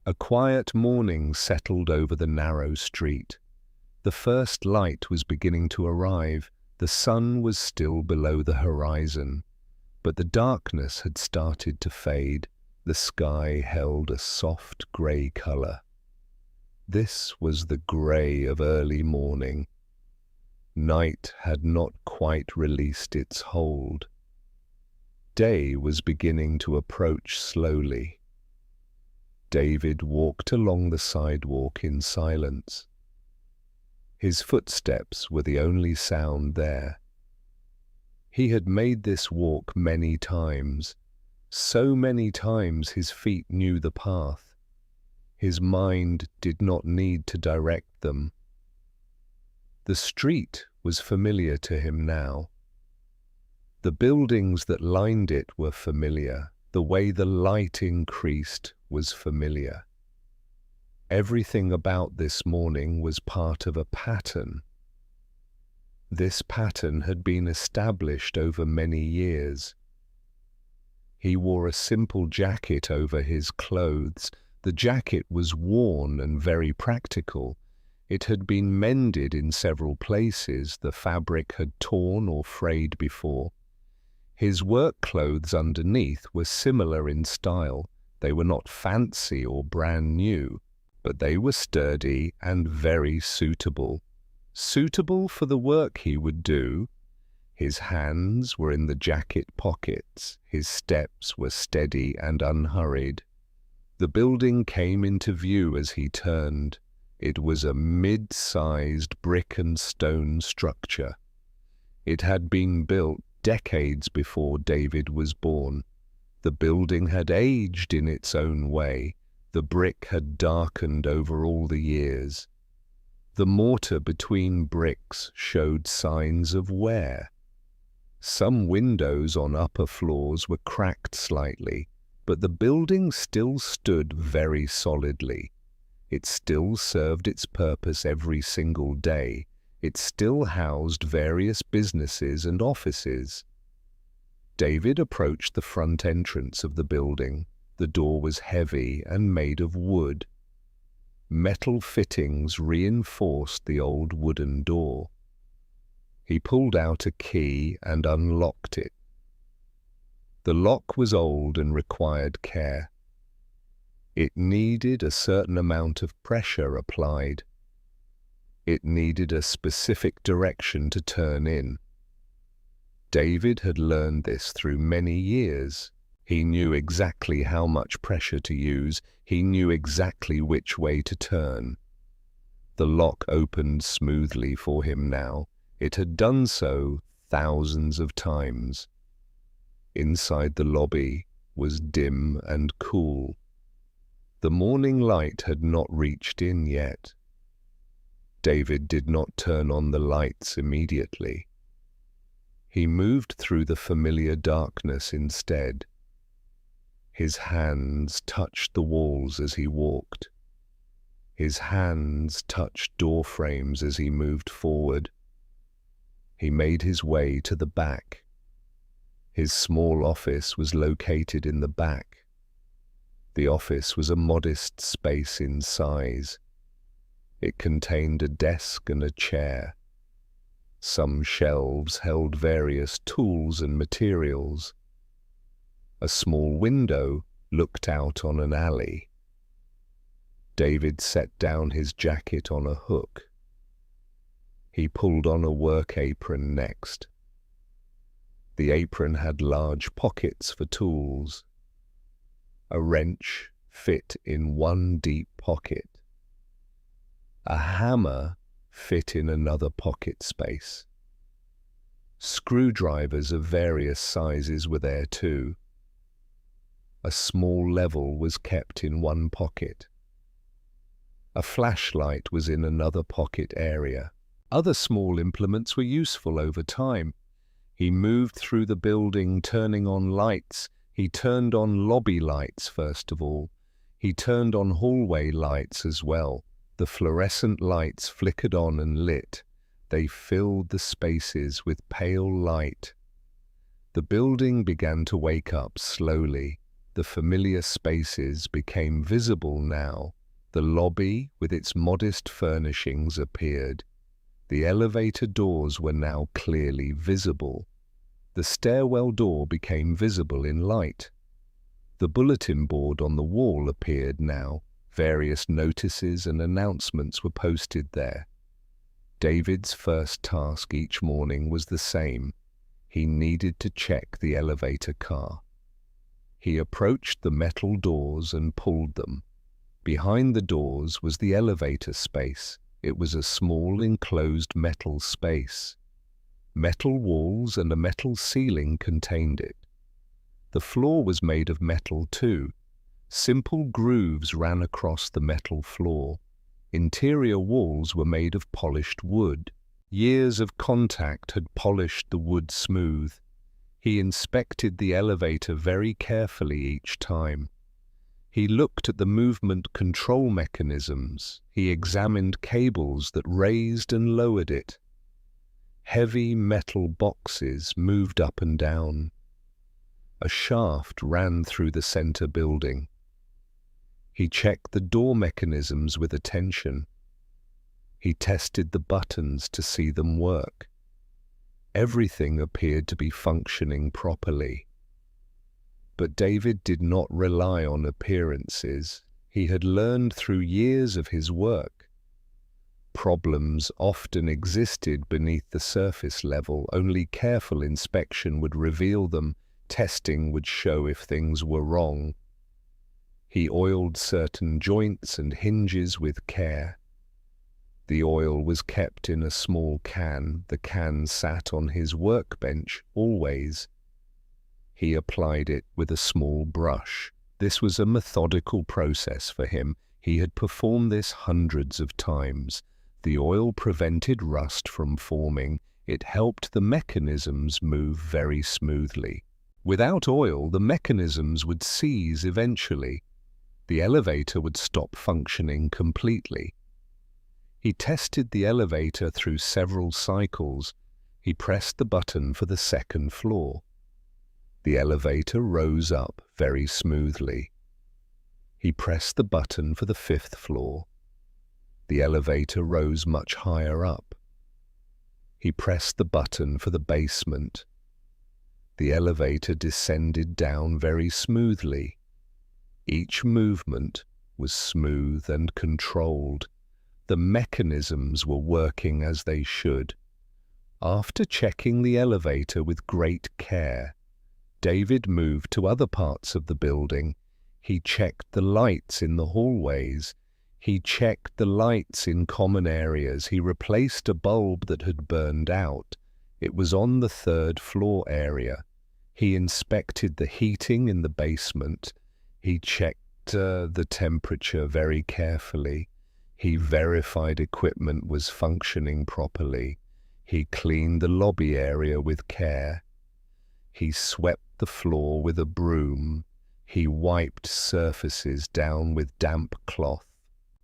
A quiet morning settled over the narrow street. The first light was beginning to arrive. The sun was still below the horizon, but the darkness had started to fade. The sky held a soft grey colour. This was the grey of early morning. Night had not quite released its hold. Day was beginning to approach slowly. David walked along the sidewalk in silence. His footsteps were the only sound there. He had made this walk many times. So many times his feet knew the path. His mind did not need to direct them. The street was familiar to him now. The buildings that lined it were familiar. The way the light increased was familiar. Everything about this morning was part of a pattern. This pattern had been established over many years. He wore a simple jacket over his clothes. The jacket was worn and very practical. It had been mended in several places. The fabric had torn or frayed before. His work clothes underneath were similar in style. They were not fancy or brand new, but they were sturdy and very suitable. Suitable for the work he would do. His hands were in the jacket pockets. His steps were steady and unhurried. The building came into view as he turned. It was a mid-sized brick and stone structure. It had been built decades before David was born. The building had aged in its own way. The brick had darkened over all the years. The mortar between bricks showed signs of wear. Some windows on upper floors were cracked slightly, but the building still stood very solidly. It still served its purpose every single day. It still housed various businesses and offices. David approached the front entrance of the building. The door was heavy and made of wood. Metal fittings reinforced the old wooden door. He pulled out a key and unlocked it. The lock was old and required care. It needed a certain amount of pressure applied. It needed a specific direction to turn in. David had learned this through many years. He knew exactly how much pressure to use. He knew exactly which way to turn. The lock opened smoothly for him now. It had done so thousands of times. Inside the lobby was dim and cool. The morning light had not reached in yet. David did not turn on the lights immediately. He moved through the familiar darkness instead. His hands touched the walls as he walked. His hands touched door frames as he moved forward. He made his way to the back. His small office was located in the back. The office was a modest space in size. It contained a desk and a chair. Some shelves held various tools and materials. A small window looked out on an alley. David set down his jacket on a hook. He pulled on a work apron next. The apron had large pockets for tools. A wrench fit in one deep pocket. A hammer fit in another pocket space. Screwdrivers of various sizes were there too. A small level was kept in one pocket. A flashlight was in another pocket area. Other small implements were useful over time. He moved through the building, turning on lights. He turned on lobby lights first of all. He turned on hallway lights as well. The fluorescent lights flickered on and lit. They filled the spaces with pale light. The building began to wake up slowly. The familiar spaces became visible now. The lobby, with its modest furnishings, appeared. The elevator doors were now clearly visible. The stairwell door became visible in light. The bulletin board on the wall appeared now. Various notices and announcements were posted there. David's first task each morning was the same. He needed to check the elevator car. He approached the metal doors and pulled them. Behind the doors was the elevator space. It was a small enclosed metal space. Metal walls and a metal ceiling contained it. The floor was made of metal too. Simple grooves ran across the metal floor. Interior walls were made of polished wood. Years of contact had polished the wood smooth. He inspected the elevator very carefully each time. He looked at the movement control mechanisms. He examined cables that raised and lowered it. Heavy metal boxes moved up and down. A shaft ran through the center building. He checked the door mechanisms with attention. He tested the buttons to see them work. Everything appeared to be functioning properly. But David did not rely on appearances. He had learned through years of his work. Problems often existed beneath the surface level. Only careful inspection would reveal them. Testing would show if things were wrong. He oiled certain joints and hinges with care. The oil was kept in a small can. The can sat on his workbench, always. He applied it with a small brush. This was a methodical process for him. He had performed this hundreds of times. The oil prevented rust from forming. It helped the mechanisms move very smoothly. Without oil, the mechanisms would seize eventually. The elevator would stop functioning completely. He tested the elevator through several cycles. He pressed the button for the second floor. The elevator rose up very smoothly. He pressed the button for the fifth floor. The elevator rose much higher up. He pressed the button for the basement. The elevator descended down very smoothly. Each movement was smooth and controlled. The mechanisms were working as they should. After checking the elevator with great care, David moved to other parts of the building. He checked the lights in the hallways. He checked the lights in common areas. He replaced a bulb that had burned out. It was on the third floor area. He inspected the heating in the basement. He checked the temperature very carefully. He verified equipment was functioning properly. He cleaned the lobby area with care. He swept the floor with a broom. He wiped surfaces down with damp cloth.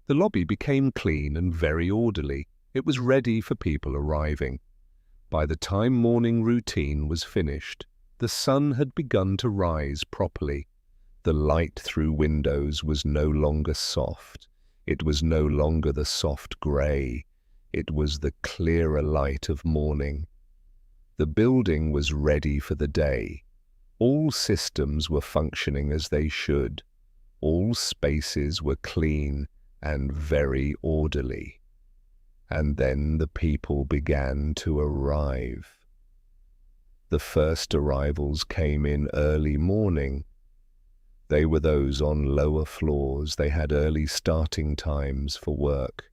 The lobby became clean and very orderly. It was ready for people arriving. By the time morning routine was finished, the sun had begun to rise properly. The light through windows was no longer soft. It was no longer the soft grey. It was the clearer light of morning. The building was ready for the day. All systems were functioning as they should. All spaces were clean and very orderly. And then the people began to arrive. The first arrivals came in early morning. They were those on lower floors. They had early starting times for work.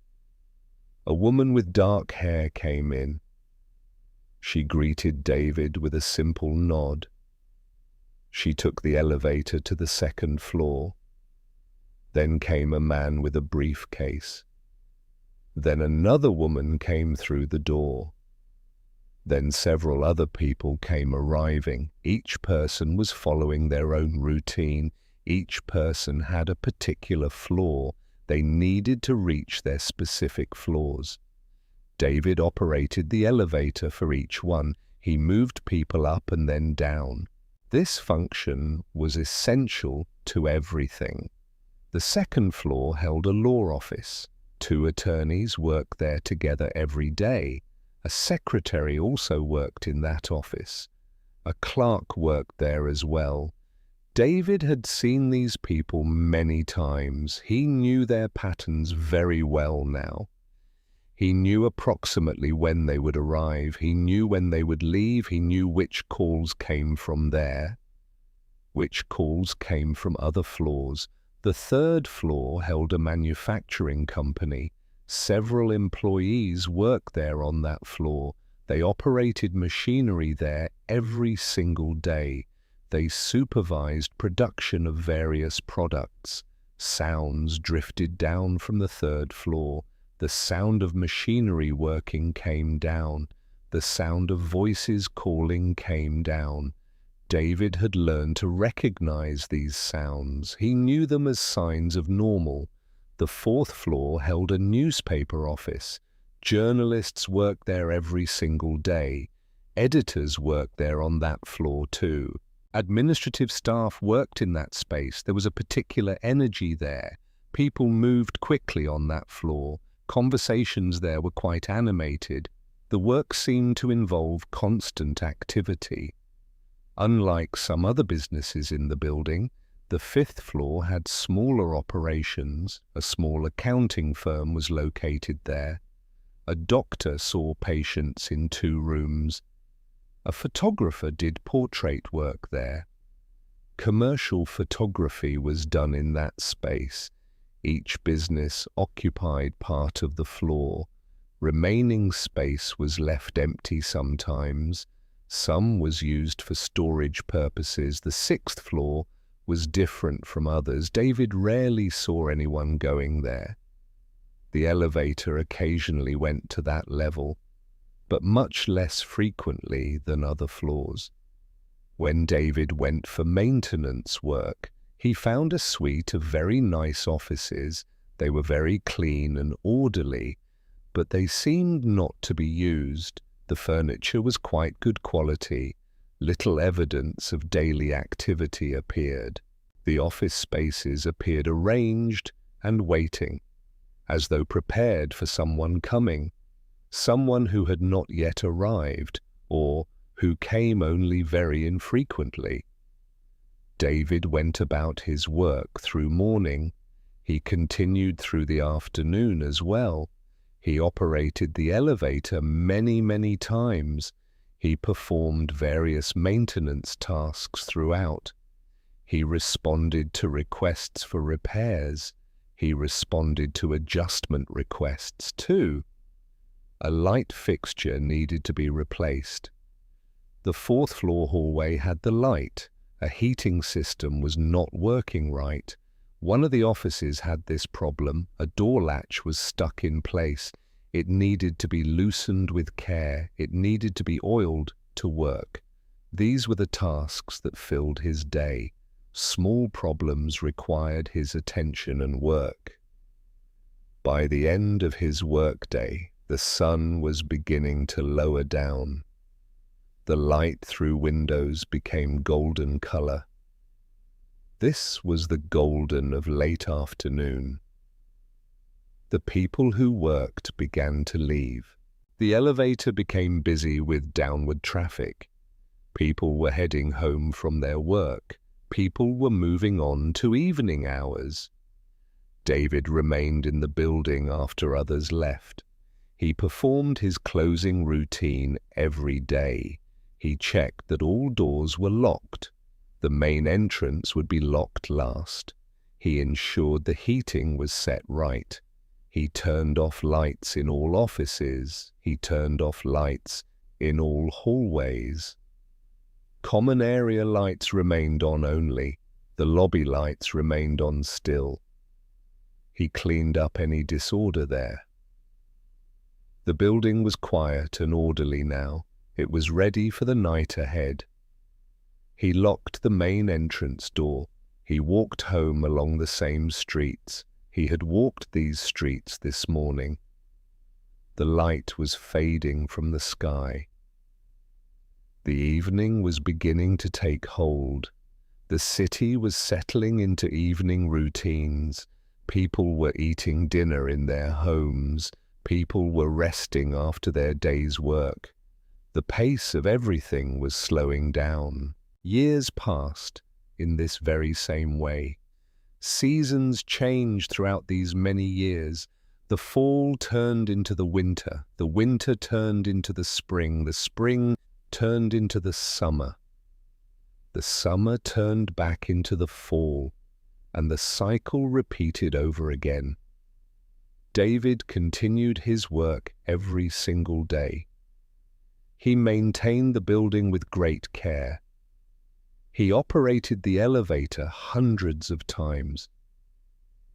A woman with dark hair came in. She greeted David with a simple nod. She took the elevator to the second floor. Then came a man with a briefcase. Then another woman came through the door. Then several other people came arriving. Each person was following their own routine. Each person had a particular floor. They needed to reach their specific floors. David operated the elevator for each one. He moved people up and then down. This function was essential to everything. The second floor held a law office. 2 attorneys worked there together every day. A secretary also worked in that office. A clerk worked there as well. David had seen these people many times. He knew their patterns very well now. He knew approximately when they would arrive. He knew when they would leave. He knew which calls came from there, which calls came from other floors. The third floor held a manufacturing company. Several employees worked there on that floor. They operated machinery there every single day. They supervised production of various products. Sounds drifted down from the third floor. The sound of machinery working came down. The sound of voices calling came down. David had learned to recognize these sounds. He knew them as signs of normal. The fourth floor held a newspaper office. Journalists worked there every single day. Editors worked there on that floor too. Administrative staff worked in that space. There was a particular energy there. People moved quickly on that floor. Conversations there were quite animated. The work seemed to involve constant activity. Unlike some other businesses in the building, the fifth floor had smaller operations. A small accounting firm was located there. A doctor saw patients in 2 rooms. A photographer did portrait work there. Commercial photography was done in that space. Each business occupied part of the floor. Remaining space was left empty sometimes. Some was used for storage purposes. The 6th floor was different from others. David rarely saw anyone going there. The elevator occasionally went to that level, but much less frequently than other floors. When David went for maintenance work, he found a suite of very nice offices. They were very clean and orderly, but they seemed not to be used. The furniture was quite good quality. Little evidence of daily activity appeared. The office spaces appeared arranged and waiting, as though prepared for someone coming, someone who had not yet arrived, or who came only very infrequently. David went about his work through morning. He continued through the afternoon as well. He operated the elevator many times. He performed various maintenance tasks throughout. He responded to requests for repairs. He responded to adjustment requests too. A light fixture needed to be replaced. The 4th floor hallway had the light. A heating system was not working right. One of the offices had this problem. A door latch was stuck in place. It needed to be loosened with care. It needed to be oiled to work. These were the tasks that filled his day. Small problems required his attention and work. By the end of his workday, the sun was beginning to lower down. The light through windows became golden color. This was the golden of late afternoon. The people who worked began to leave. The elevator became busy with downward traffic. People were heading home from their work. People were moving on to evening hours. David remained in the building after others left. He performed his closing routine every day. He checked that all doors were locked. The main entrance would be locked last. He ensured the heating was set right. He turned off lights in all offices. He turned off lights in all hallways. Common area lights remained on only. The lobby lights remained on still. He cleaned up any disorder there. The building was quiet and orderly now. It was ready for the night ahead. He locked the main entrance door. He walked home along the same streets. He had walked these streets this morning. The light was fading from the sky. The evening was beginning to take hold. The city was settling into evening routines. People were eating dinner in their homes. People were resting after their day's work. The pace of everything was slowing down. Years passed in this very same way. Seasons changed throughout these many years. The fall turned into the winter turned into the spring turned into the summer turned back into the fall, and the cycle repeated over again. David continued his work every single day. He maintained the building with great care. He operated the elevator hundreds of times.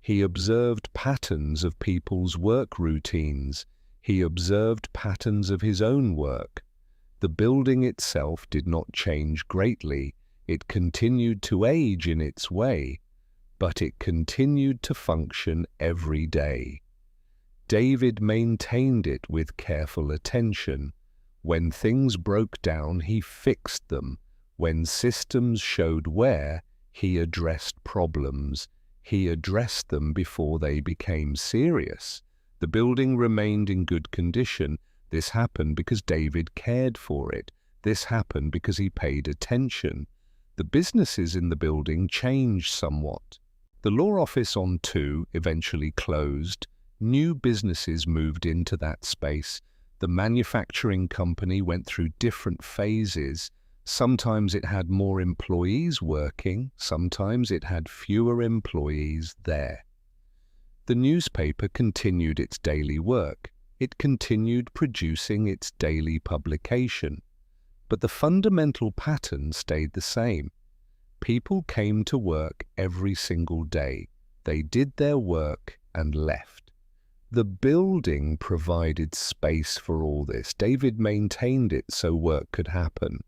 He observed patterns of people's work routines. He observed patterns of his own work. The building itself did not change greatly. It continued to age in its way, but it continued to function every day. David maintained it with careful attention. When things broke down, he fixed them. When systems showed wear, he addressed problems. He addressed them before they became serious. The building remained in good condition. This happened because David cared for it. This happened because he paid attention. The businesses in the building changed somewhat. The law office on 2 eventually closed. New businesses moved into that space. The manufacturing company went through different phases. Sometimes it had more employees working, sometimes it had fewer employees there. The newspaper continued its daily work. It continued producing its daily publication. But the fundamental pattern stayed the same. People came to work every single day. They did their work and left. The building provided space for all this. David maintained it so work could happen.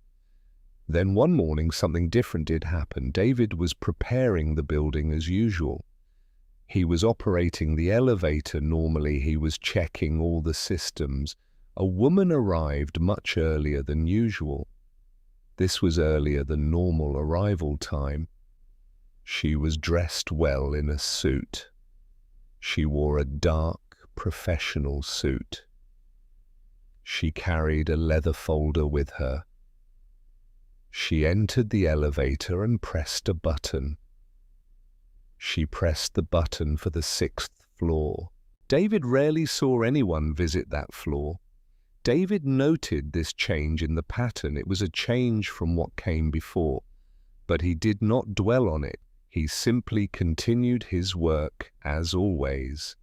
Then one morning something different did happen. David was preparing the building as usual. He was operating the elevator normally. He was checking all the systems. A woman arrived much earlier than usual. This was earlier than normal arrival time. She was dressed well in a suit. She wore a dark, professional suit. She carried a leather folder with her. She entered the elevator and pressed a button. She pressed the button for the 6th floor. David rarely saw anyone visit that floor. David noted this change in the pattern. It was a change from what came before. But he did not dwell on it. He simply continued his work as always.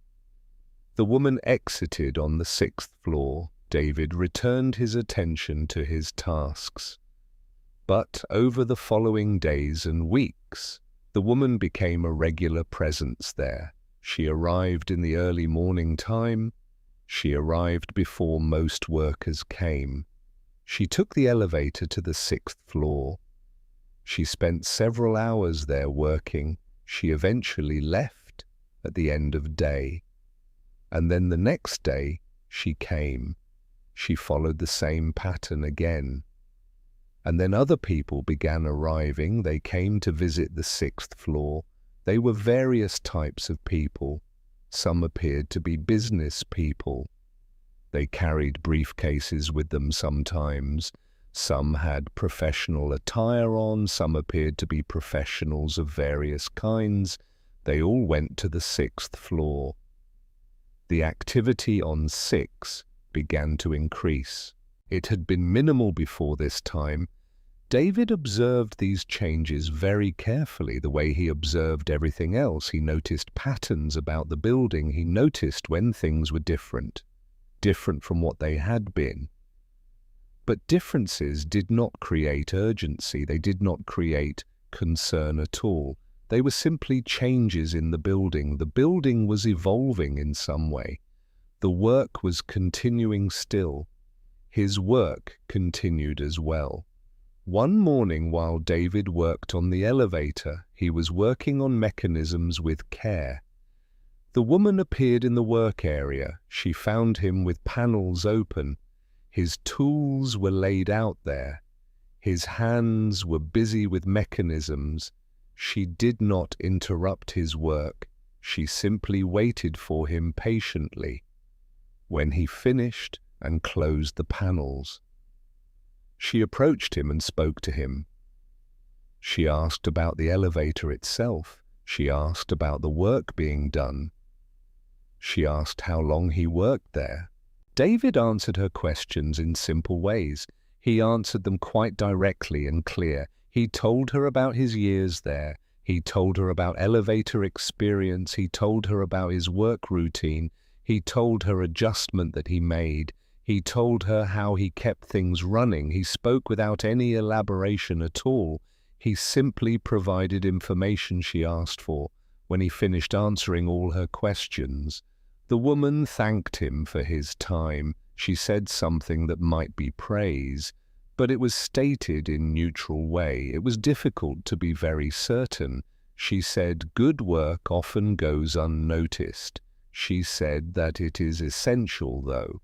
The woman exited on the 6th floor. David returned his attention to his tasks. But over the following days and weeks, the woman became a regular presence there. She arrived in the early morning time. She arrived before most workers came. She took the elevator to the 6th floor. She spent several hours there working. She eventually left at the end of day. And then the next day, she came. She followed the same pattern again. And then other people began arriving. They came to visit the 6th floor. They were various types of people. Some appeared to be business people. They carried briefcases with them sometimes. Some had professional attire on. Some appeared to be professionals of various kinds. They all went to the 6th floor. The activity on 6 began to increase. It had been minimal before this time. David observed these changes very carefully, the way he observed everything else. He noticed patterns about the building. He noticed when things were different from what they had been. But differences did not create urgency. They did not create concern at all. They were simply changes in the building. The building was evolving in some way. The work was continuing still. His work continued as well. One morning while David worked on the elevator, he was working on mechanisms with care. The woman appeared in the work area. She found him with panels open. His tools were laid out there. His hands were busy with mechanisms. She did not interrupt his work. She simply waited for him patiently. When he finished and closed the panels, she approached him and spoke to him. She asked about the elevator itself. She asked about the work being done. She asked how long he worked there. David answered her questions in simple ways. He answered them quite directly and clear. He told her about his years there. He told her about elevator experience. He told her about his work routine. He told her adjustment that he made. He told her how he kept things running. He spoke without any elaboration at all. He simply provided information she asked for. When he finished answering all her questions, the woman thanked him for his time. She said something that might be praise, but it was stated in neutral way. It was difficult to be very certain. She said, "Good work often goes unnoticed." She said that it is essential, though.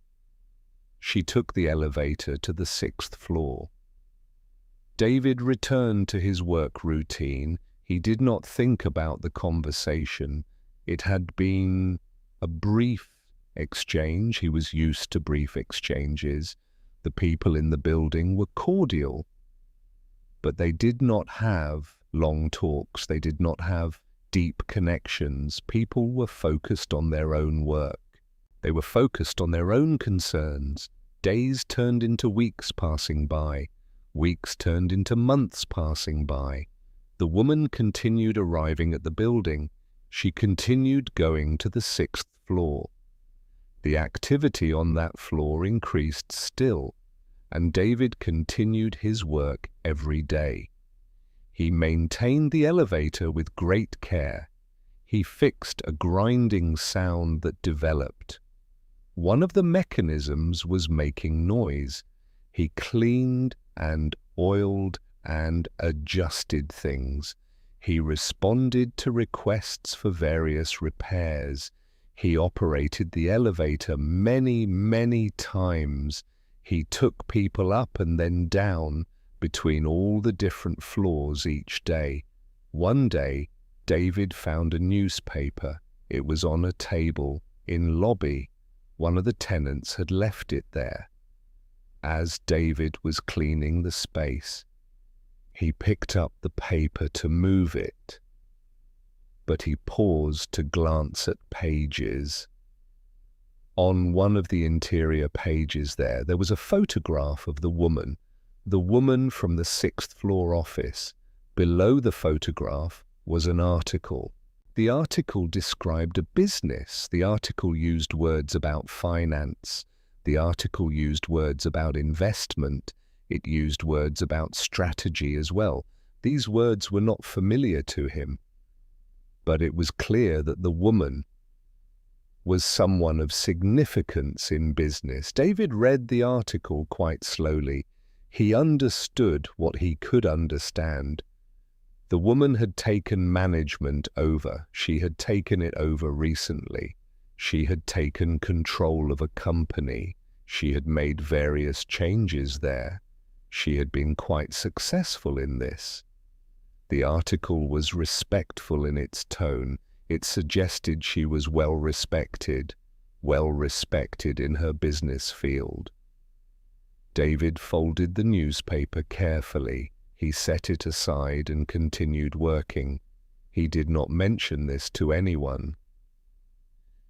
She took the elevator to the 6th floor. David returned to his work routine. He did not think about the conversation. It had been a brief exchange. He was used to brief exchanges. The people in the building were cordial, but they did not have long talks. They did not have deep connections. People were focused on their own work. They were focused on their own concerns. Days turned into weeks passing by. Weeks turned into months passing by. The woman continued arriving at the building. She continued going to the 6th floor. The activity on that floor increased still, and David continued his work every day. He maintained the elevator with great care. He fixed a grinding sound that developed. One of the mechanisms was making noise. He cleaned and oiled and adjusted things. He responded to requests for various repairs. He operated the elevator many, many times. He took people up and then down between all the different floors each day. One day, David found a newspaper. It was on a table in lobby. One of the tenants had left it there. As David was cleaning the space, he picked up the paper to move it, but he paused to glance at pages. On one of the interior pages there was a photograph of the woman from the 6th floor office. Below the photograph was an article. The article described a business. The article used words about finance. The article used words about investment. It used words about strategy as well. These words were not familiar to him, but it was clear that the woman was someone of significance in business. David read the article quite slowly. He understood what he could understand. The woman had taken management over. She had taken it over recently. She had taken control of a company. She had made various changes there. She had been quite successful in this. The article was respectful in its tone. It suggested she was well respected in her business field. David folded the newspaper carefully. He set it aside and continued working. He did not mention this to anyone.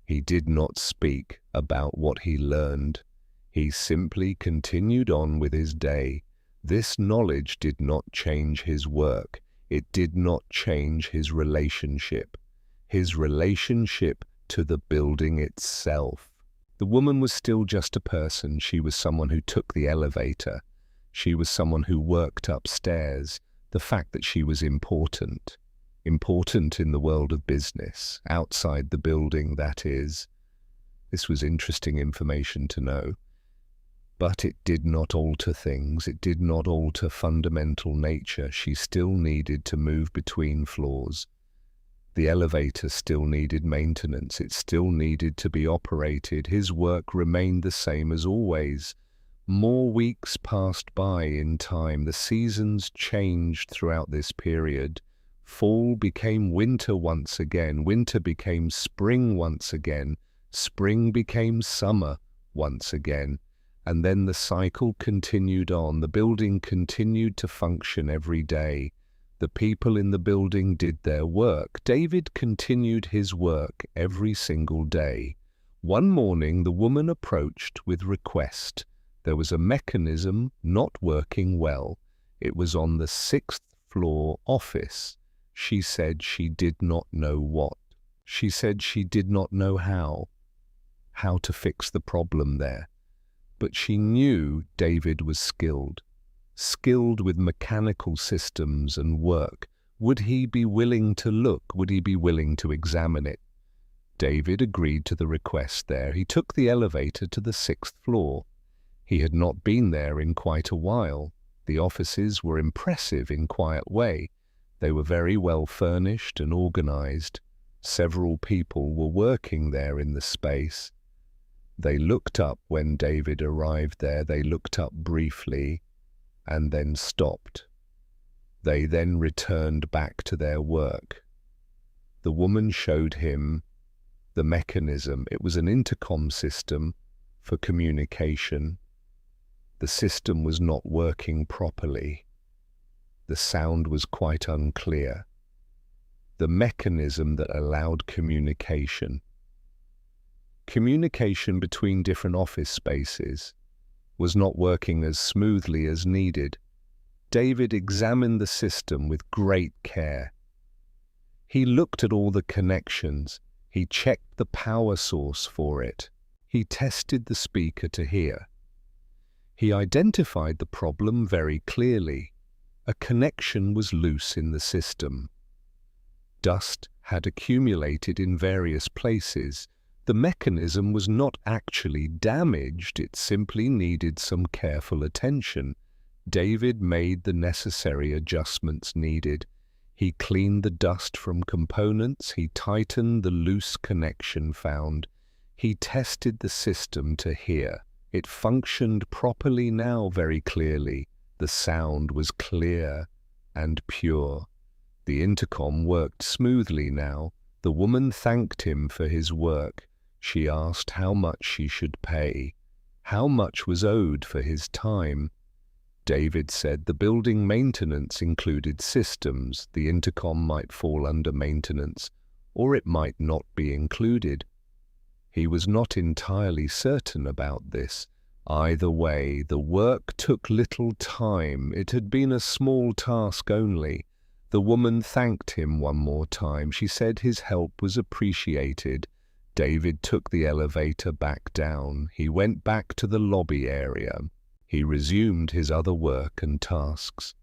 He did not speak about what he learned. He simply continued on with his day. This knowledge did not change his work. It did not change his relationship to the building itself. The woman was still just a person. She was someone who took the elevator. She was someone who worked upstairs. The fact that she was important in the world of business, outside the building, that is. This was interesting information to know. But it did not alter things. It did not alter fundamental nature. She still needed to move between floors. The elevator still needed maintenance. It still needed to be operated. His work remained the same as always, More weeks passed by in time. The seasons changed throughout this period. Fall became winter once again. Winter became spring once again. Spring became summer once again. And then the cycle continued on. The building continued to function every day. The people in the building did their work. David continued his work every single day. One morning, the woman approached with request. There was a mechanism not working well. It was on the 6th floor office. She said she did not know what. She said she did not know how to fix the problem there. But she knew David was skilled with mechanical systems and work. Would he be willing to look? Would he be willing to examine it? David agreed to the request there. He took the elevator to the 6th floor. He had not been there in quite a while. The offices were impressive in quiet way. They were very well furnished and organized. Several people were working there in the space. They looked up when David arrived there. They looked up briefly and then stopped. They then returned back to their work. The woman showed him the mechanism. It was an intercom system for communication. The system was not working properly. The sound was quite unclear. The mechanism that allowed communication between different office spaces was not working as smoothly as needed. David examined the system with great care. He looked at all the connections. He checked the power source for it. He tested the speaker to hear. He identified the problem very clearly. A connection was loose in the system. Dust had accumulated in various places. The mechanism was not actually damaged, it simply needed some careful attention. David made the necessary adjustments needed. He cleaned the dust from components, he tightened the loose connection found. He tested the system to hear. It functioned properly now very clearly. The sound was clear and pure. The intercom worked smoothly now. The woman thanked him for his work. She asked how much she should pay, how much was owed for his time. David said the building maintenance included systems. The intercom might fall under maintenance, or it might not be included. He was not entirely certain about this. Either way, the work took little time. It had been a small task only. The woman thanked him one more time. She said his help was appreciated. David took the elevator back down. He went back to the lobby area. He resumed his other work and tasks.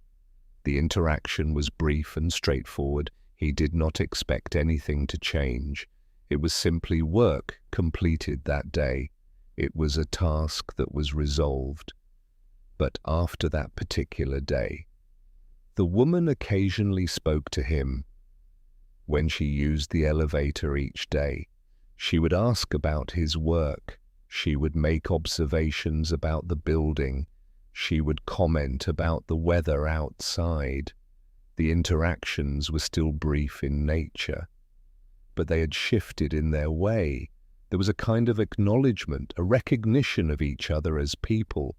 The interaction was brief and straightforward. He did not expect anything to change. It was simply work completed that day. It was a task that was resolved. But after that particular day, the woman occasionally spoke to him. When she used the elevator each day, she would ask about his work. She would make observations about the building. She would comment about the weather outside. The interactions were still brief in nature, but they had shifted in their way. There was a kind of acknowledgement, a recognition of each other as people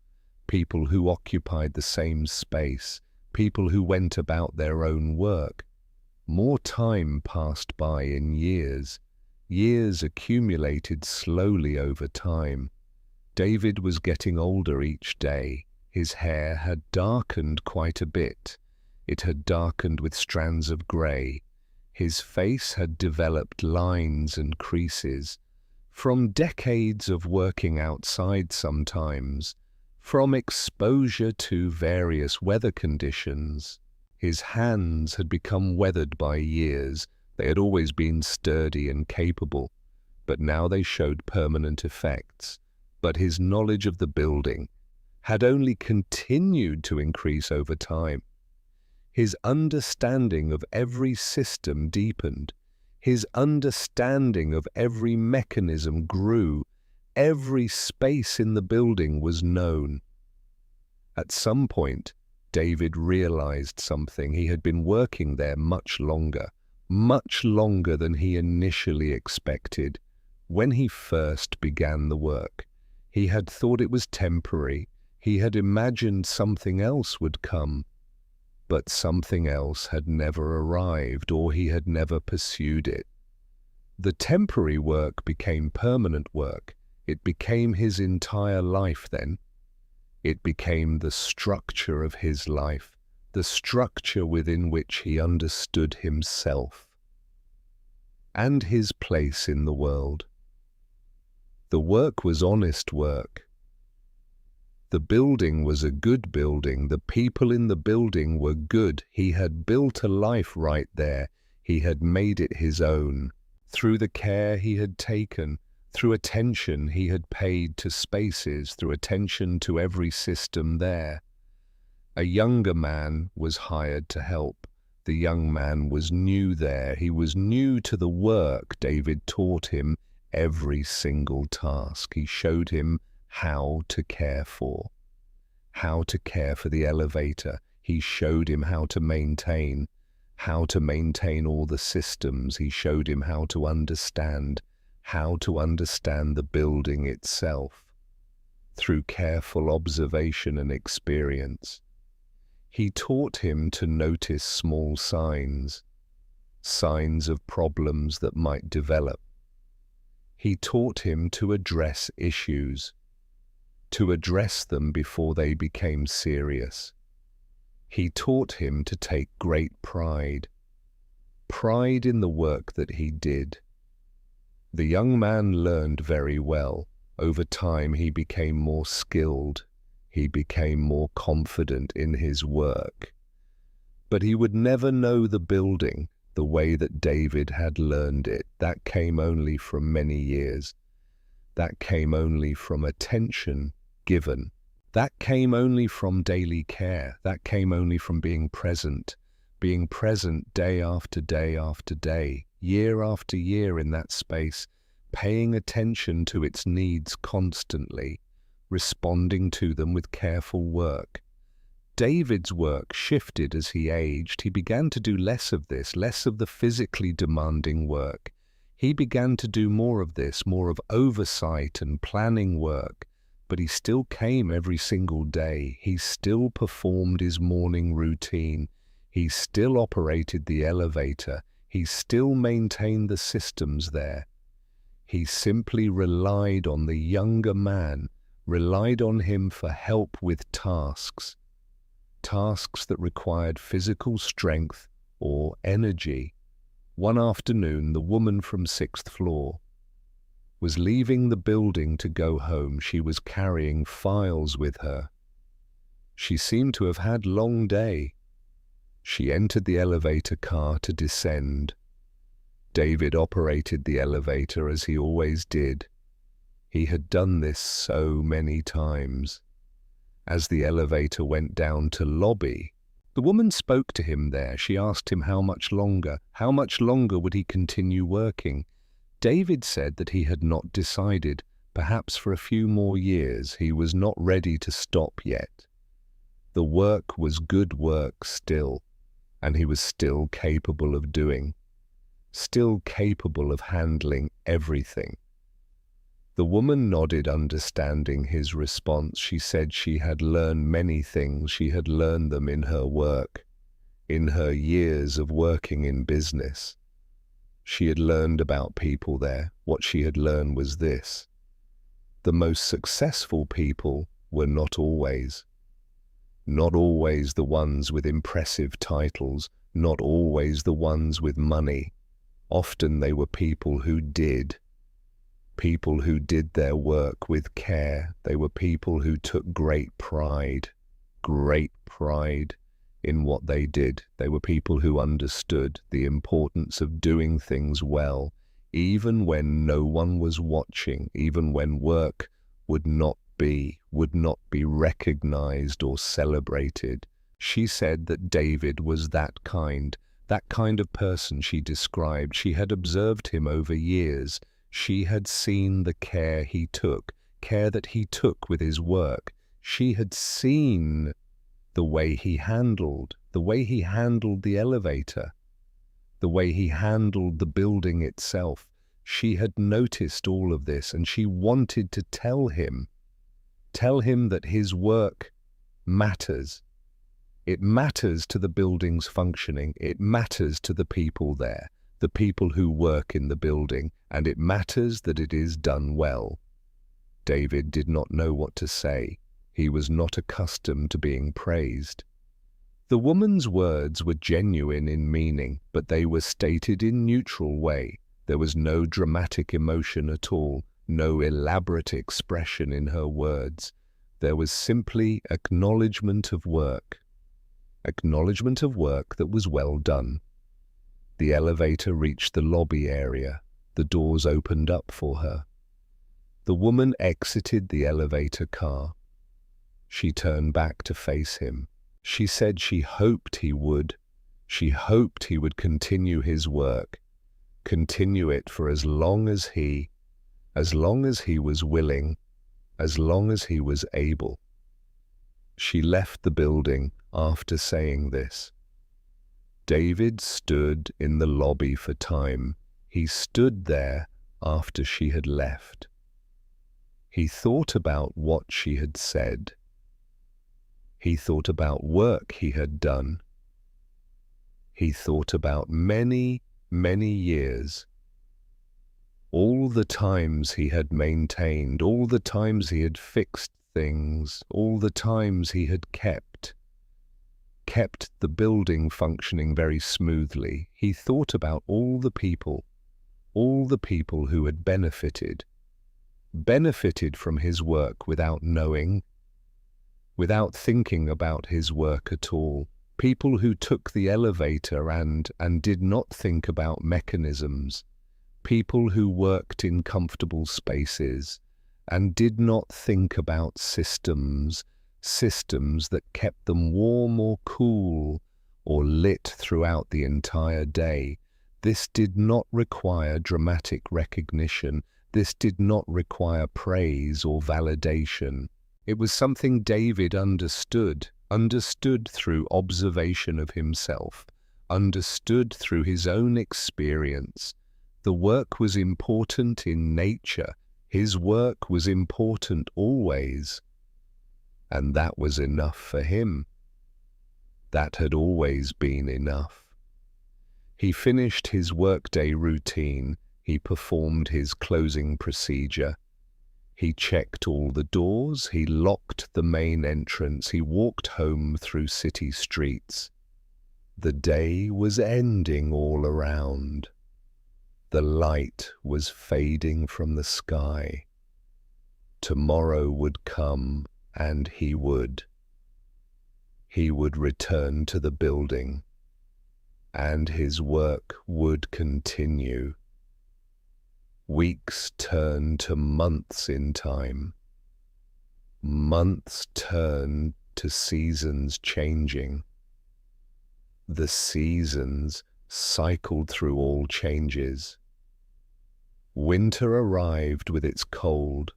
who occupied the same space, people who went about their own work. More time passed by in years. Years accumulated slowly over time. David was getting older each day. His hair had darkened quite a bit. It had darkened with strands of grey. His face had developed lines and creases. From decades of working outside sometimes, from exposure to various weather conditions, his hands had become weathered by years. They had always been sturdy and capable, but now they showed permanent effects. But his knowledge of the building had only continued to increase over time. His understanding of every system deepened. His understanding of every mechanism grew. Every space in the building was known. At some point, David realized something. He had been working there much longer than he initially expected. When he first began the work, he had thought it was temporary. He had imagined something else would come, but something else had never arrived, or he had never pursued it. The temporary work became permanent work. It became his entire life then. It became the structure of his life, the structure within which he understood himself and his place in the world. The work was honest work. The building was a good building. The people in the building were good. He had built a life right there. He had made it his own. Through the care he had taken, through attention he had paid to spaces, through attention to every system there. A younger man was hired to help. The young man was new there. He was new to the work. David taught him every single task. He showed him how to care for the elevator. He showed him how to maintain all the systems. He showed him how to understand the building itself through careful observation and experience. He taught him to notice small signs of problems that might develop. He taught him to address issues, to address them before they became serious. He taught him to take great pride in the work that he did. The young man learned very well. Over time he became more skilled. He became more confident in his work. But he would never know the building the way that David had learned it. That came only from many years. That came only from attention given. That came only from daily care. That came only from being present day after day after day, year after year in that space, paying attention to its needs constantly, responding to them with careful work. David's work shifted as he aged. He began to do less of this, less of the physically demanding work. He began to do more of this, more of oversight and planning work. But he still came every single day. He still performed his morning routine. He still operated the elevator. He still maintained the systems there. He simply relied on the younger man, relied on him for help with tasks that required physical strength or energy. One afternoon, the woman from 6th floor was leaving the building to go home. She was carrying files with her. She seemed to have had a long day. She entered the elevator car to descend. David operated the elevator as he always did. He had done this so many times. As the elevator went down to lobby, the woman spoke to him there. She asked him how much longer would he continue working. David said that he had not decided. Perhaps for a few more years. He was not ready to stop yet. The work was good work still, and he was still capable of doing, still capable of handling everything. The woman nodded, understanding his response. She said she had learned many things. She had learned them in her work, in her years of working in business. She had learned about people there. What she had learned was this: the most successful people were not always the ones with impressive titles, not always the ones with money. Often they were people who did their work with care. They were people who took great pride in what they did. They were people who understood the importance of doing things well, even when no one was watching, even when work would not be recognized or celebrated. She said that David was that kind of person. She described, she had observed him over years. She had seen the care that he took with his work. She had seen the way he handled the elevator, the way he handled the building itself. She had noticed all of this, and she wanted to tell him that his work matters. It matters to the building's functioning. It matters to the people there, the people who work in the building, and it matters that it is done well. David did not know what to say. He was not accustomed to being praised. The woman's words were genuine in meaning, but they were stated in neutral way. There was no dramatic emotion at all, no elaborate expression in her words. There was simply acknowledgement of work that was well done. The elevator reached the lobby area. The doors opened up for her. The woman exited the elevator car. She turned back to face him. She said she hoped he would. She hoped he would continue his work, continue it for as long as he was willing, as long as he was able. She left the building after saying this. David stood in the lobby for time. He stood there after she had left. He thought about what she had said. He thought about work he had done. He thought about many, many years. All the times he had maintained, all the times he had fixed things, all the times he had kept the building functioning very smoothly. He thought about all the people who had benefited from his work without knowing, without thinking about his work at all. People who took the elevator and did not think about mechanisms. People who worked in comfortable spaces and did not think about systems that kept them warm or cool or lit throughout the entire day. This did not require dramatic recognition. This did not require praise or validation. It was something David understood through observation of himself, understood through his own experience. The work was important in nature. His work was important always. And that was enough for him. That had always been enough. He finished his workday routine. He performed his closing procedure. He checked all the doors. He locked the main entrance. He walked home through city streets. The day was ending all around. The light was fading from the sky. Tomorrow would come, and he would return to the building, and his work would continue. Weeks turned to months in time. Months turned to seasons changing. The seasons cycled through all changes. Winter arrived with its cold.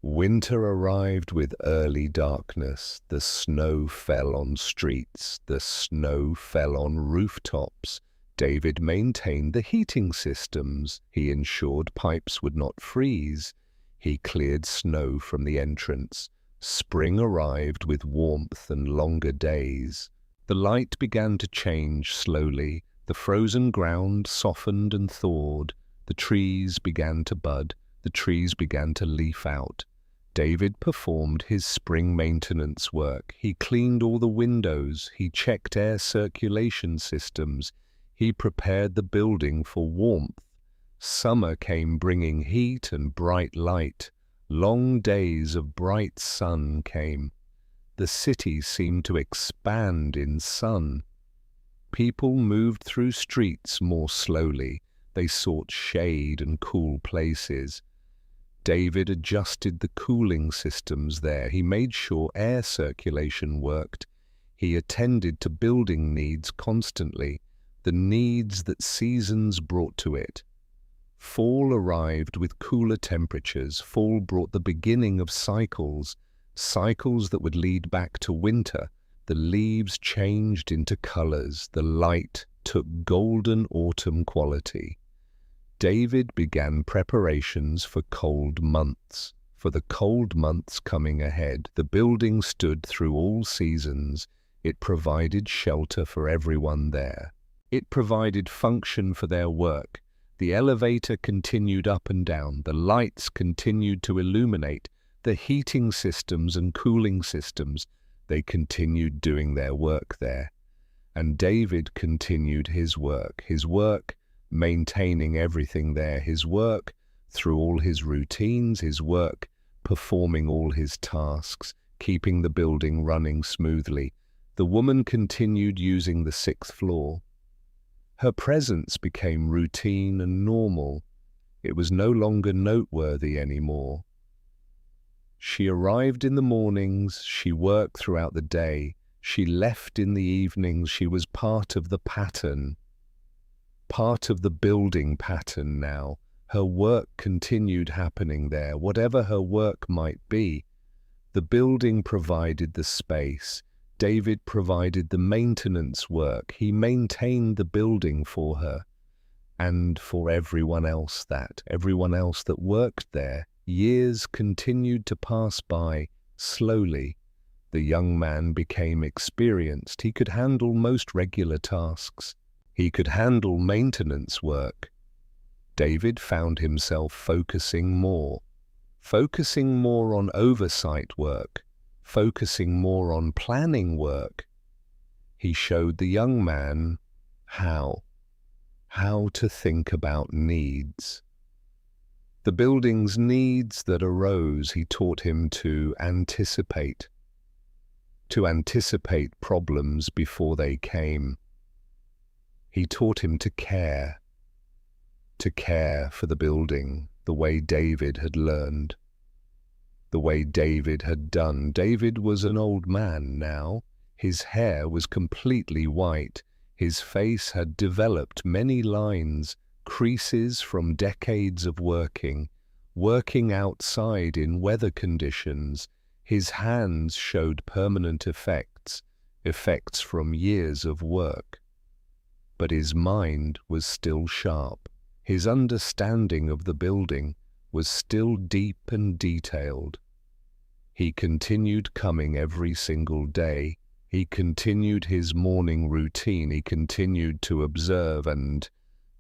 Winter arrived with early darkness. The snow fell on streets. The snow fell on rooftops. David maintained the heating systems. He ensured pipes would not freeze. He cleared snow from the entrance. Spring arrived with warmth and longer days. The light began to change slowly. The frozen ground softened and thawed. The trees began to bud. The trees began to leaf out. David performed his spring maintenance work. He cleaned all the windows. He checked air circulation systems. He prepared the building for warmth. Summer came bringing heat and bright light. Long days of bright sun came. The city seemed to expand in sun. People moved through streets more slowly. They sought shade and cool places. David adjusted the cooling systems there. He made sure air circulation worked. He attended to building needs constantly, the needs that seasons brought to it. Fall arrived with cooler temperatures. Fall brought the beginning of cycles. cycles that would lead back to winter. The leaves changed into colors, the light took golden autumn quality. David began preparations for cold months. For the cold months coming ahead, the building stood through all seasons. It provided shelter for everyone there. It provided function for their work. The elevator continued up and down. The lights continued to illuminate. The heating systems and cooling systems, they continued doing their work there. And David continued his work maintaining everything there, his work through all his routines, his work performing all his tasks, keeping the building running smoothly. The woman continued using the 6th floor. Her presence became routine and normal. It was no longer noteworthy anymore. She arrived in the mornings, she worked throughout the day, she left in the evenings. She was part of the pattern, part of the building pattern now. Her work continued happening there, whatever her work might be. The building provided the space. David provided the maintenance work. He maintained the building for her and for everyone else that worked there. Years continued to pass by slowly. The young man became experienced. He could handle most regular tasks. He could handle maintenance work. David found himself focusing more on oversight work, focusing more on planning work. He showed the young man how to think about needs. The building's needs that arose, he taught him to anticipate problems before they came. He taught him to care for the building, the way David had learned, the way David had done. David was an old man now. His hair was completely white. His face had developed many lines, creases from decades of working outside in weather conditions. His hands showed permanent effects from years of work. But his mind was still sharp. His understanding of the building was still deep and detailed. He continued coming every single day. He continued his morning routine. He continued to observe and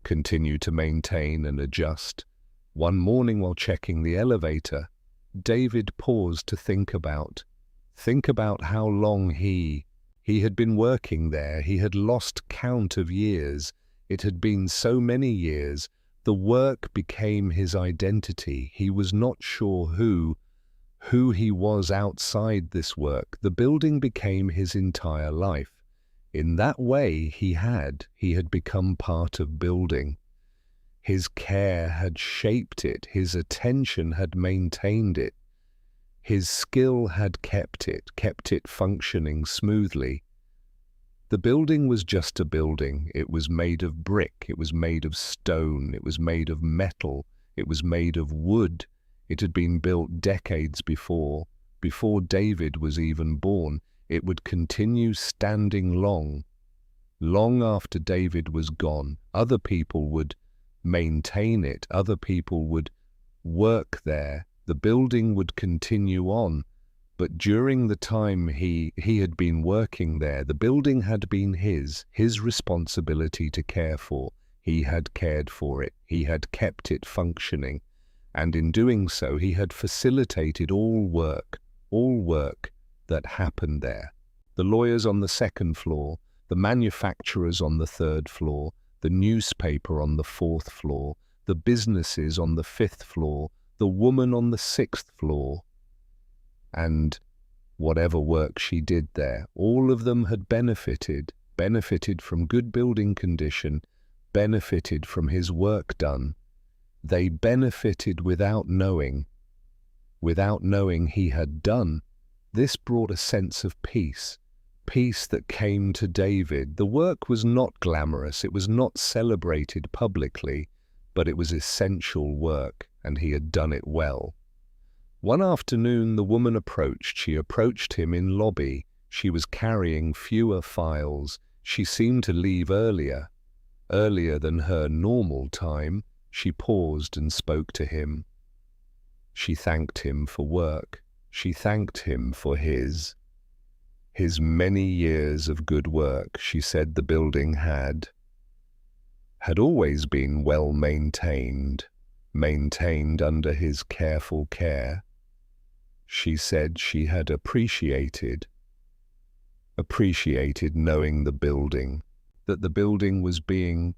continue to maintain and adjust. One morning while checking the elevator, David paused to think about how long he had been working there. He had lost count of years. It had been so many years. The work became his identity. He was not sure who he was outside this work. The building became his entire life. In that way, he had become part of building. His care had shaped it. His attention had maintained it. His skill had kept it functioning smoothly. The building was just a building. It was made of brick. It was made of stone. It was made of metal. It was made of wood. It had been built decades before David was even born. It would continue standing long after David was gone. Other people would maintain it. Other people would work there. The building would continue on. But during the time he had been working there, the building had been his responsibility to care for. He had cared for it. He had kept it functioning. And in doing so, he had facilitated all work that happened there. The lawyers on the 2nd floor, the manufacturers on the 3rd floor, the newspaper on the 4th floor, the businesses on the 5th floor, the woman on the 6th floor. And whatever work she did there, all of them had benefited from good building condition, benefited from his work done. They benefited without knowing he had done. This brought a sense of peace that came to David. The work was not glamorous, it was not celebrated publicly, but it was essential work, and he had done it well. One afternoon the woman approached. She approached him in lobby. She was carrying fewer files. She seemed to leave earlier than her normal time. She paused and spoke to him. She thanked him for work. She thanked him for his many years of good work. She said the building had always been well maintained under his careful care. She said she had appreciated knowing the building, that the building was being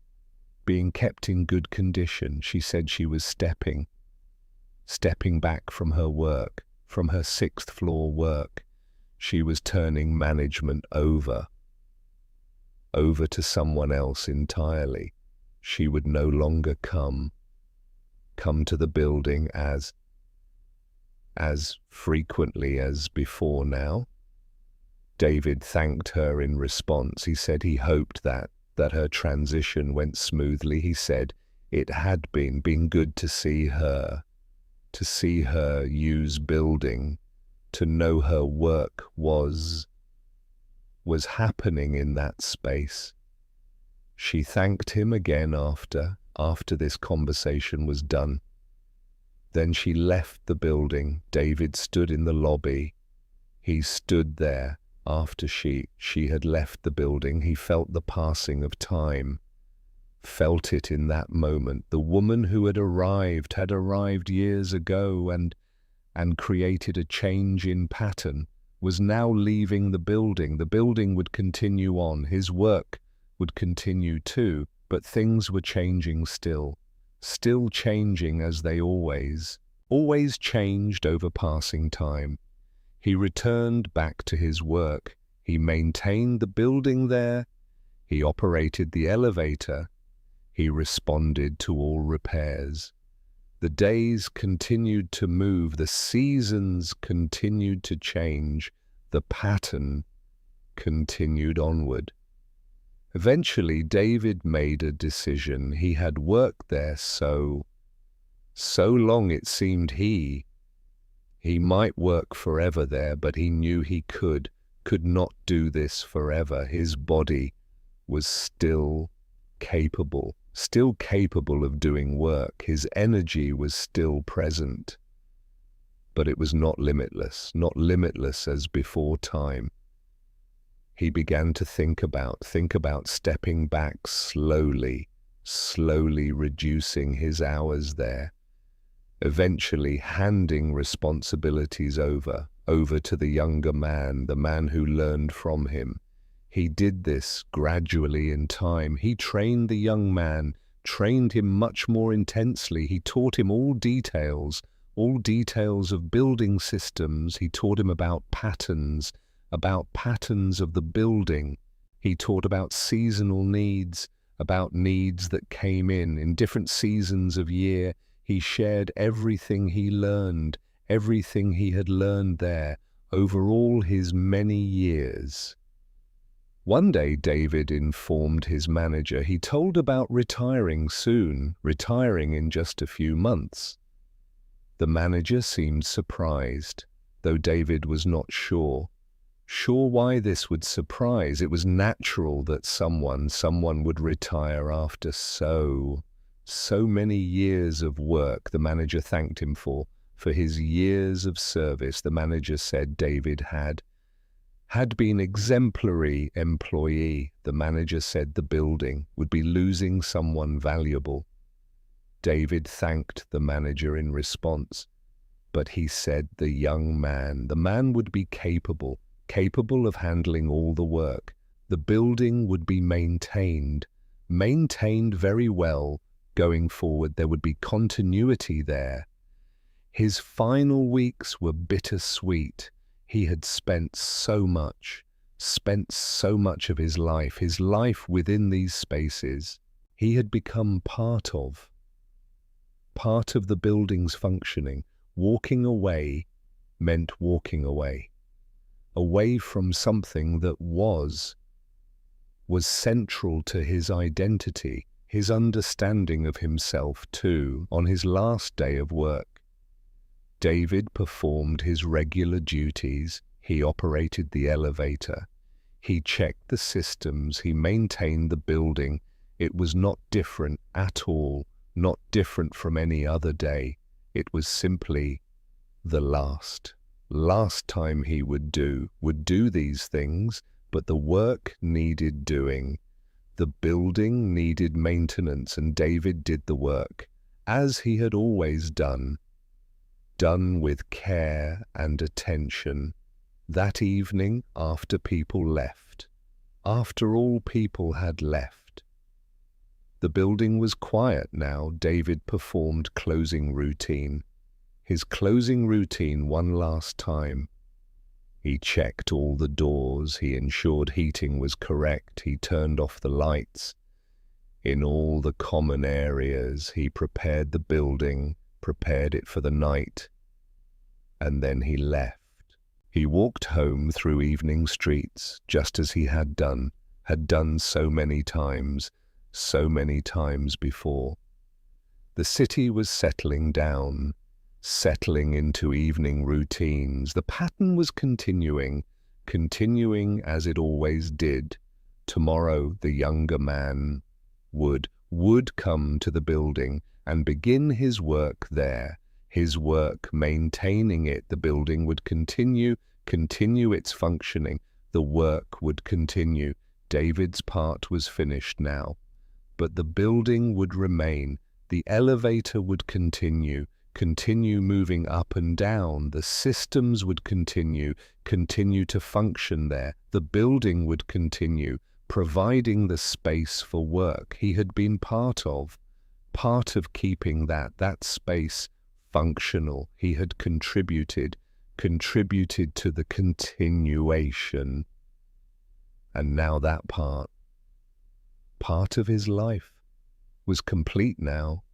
kept in good condition. She said she was stepping back from her work, from her sixth floor work. She was turning management over to someone else entirely. She would no longer come to the building as frequently as before now. David thanked her in response. He said he hoped that her transition went smoothly. He said it had been good to see her use building, to know her work was happening in that space. She thanked him again after this conversation was done. Then she left the building. David stood in the lobby. He stood there after she had left the building. He felt the passing of time, felt it in that moment. The woman who had arrived years ago and created a change in pattern was now leaving the building. The building would continue on. His work would continue too, but things were changing still changing as they always changed over passing time. He returned back to his work. He maintained the building there. He operated the elevator. He responded to all repairs. The days continued to move. The seasons continued to change. The pattern continued onward. Eventually, David made a decision. He had worked there so long it seemed he might work forever there, but he knew he could not do this forever. His body was still capable of doing work. His energy was still present, but it was not limitless as before time. He began to think about stepping back slowly reducing his hours there, eventually handing responsibilities over to the younger man, the man who learned from him. He did this gradually in time. He trained the young man, trained him much more intensely. He taught him all details of building systems. He taught him about patterns of the building. He taught about seasonal needs, about needs that came in different seasons of year. He shared everything he learned, everything he had learned there over all his many years. One day David informed his manager he told about retiring soon, retiring in just a few months. The manager seemed surprised, though David was not sure why this would surprise. It was natural that someone would retire after so many years of work. The manager thanked him for his years of service. The manager said David had been exemplary employee. The manager said the building would be losing someone valuable. David thanked the manager in response, but he said the man would be capable of handling all the work. The building would be maintained very well going forward. There would be continuity there. His final weeks were bittersweet. He had spent so much of his life within these spaces. He had become part of the building's functioning. Walking away meant walking away from something that was central to his identity, his understanding of himself too. On his last day of work, David performed his regular duties. He operated the elevator. He checked the systems. He maintained the building. It was not different at all, not different from any other day. It was simply the last time he would do these things, but the work needed doing. The building needed maintenance, and David did the work, as he had always done with care and attention. That evening, after people left, after all people had left, the building was quiet now. David performed closing routine. His closing routine one last time. He checked all the doors. He ensured heating was correct. He turned off the lights in all the common areas. He prepared the building, prepared it for the night, and then he left. He walked home through evening streets, just as he had done so many times before. The city was settling down, settling into evening routines. The pattern was continuing as it always did. Tomorrow the younger man would come to the building and begin his work there. His work, maintaining it. The building would continue its functioning. The work would continue. David's part was finished now, but the building would remain. The elevator would continue moving up and down. The systems would continue to function there. The building would continue, providing the space for work he had been part of keeping that space functional. He had contributed to the continuation. And now that part of his life was complete now.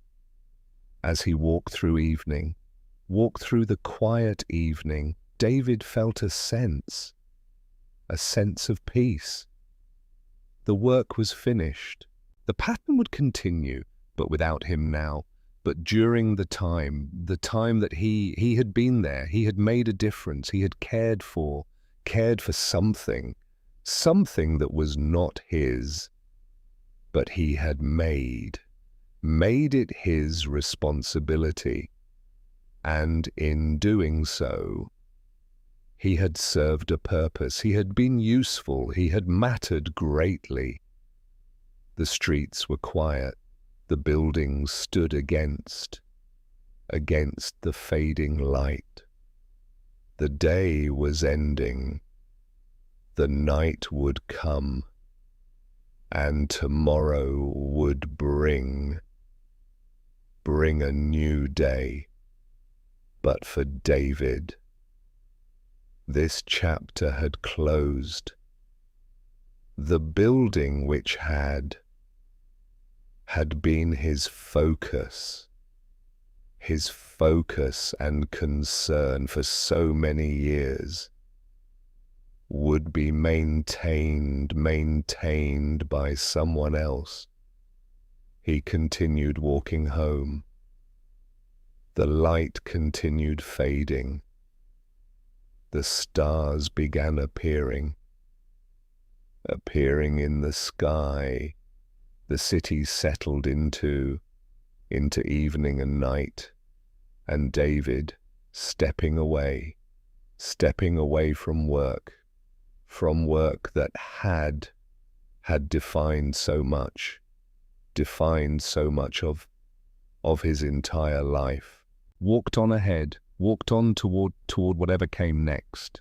As he walked through the quiet evening, David felt a sense of peace. The work was finished. The pattern would continue, but without him now. But during the time that he had been there, he had made a difference. He had cared for something that was not his, but he had made it his responsibility. And in doing so, he had served a purpose. He had been useful. He had mattered greatly. The streets were quiet. The buildings stood against the fading light. The day was ending. The night would come, and tomorrow would bring a new day. But for David, this chapter had closed. The building which had been his focus and concern for so many years, would be maintained by someone else. He continued walking home. The light continued fading. The stars began appearing in the sky. The city settled into evening and night, and David stepping away from work that had defined so much of his entire life, walked on ahead, walked on toward whatever came next.